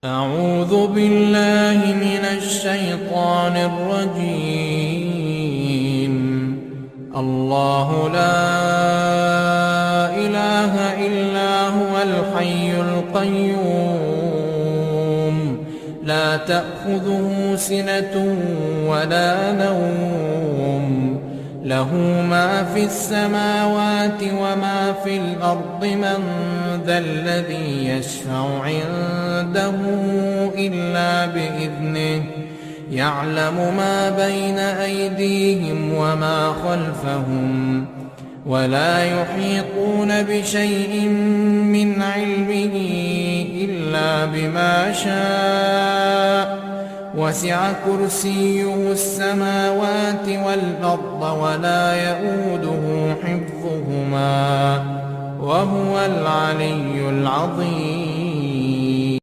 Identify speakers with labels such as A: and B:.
A: أعوذ بالله من الشيطان الرجيم. الله لا إله إلا هو الحي القيوم لا تأخذه سنة ولا نوم، له ما في السماوات وما في الأرض. من ذا الذي يشفع عنده إلا بإذنه، يعلم ما بين أيديهم وما خلفهم، ولا يحيطون بشيء من علمه إلا بما شاء. وسع كرسيه السماوات والأرض ولا يئوده حفظهما وهو العلي العظيم.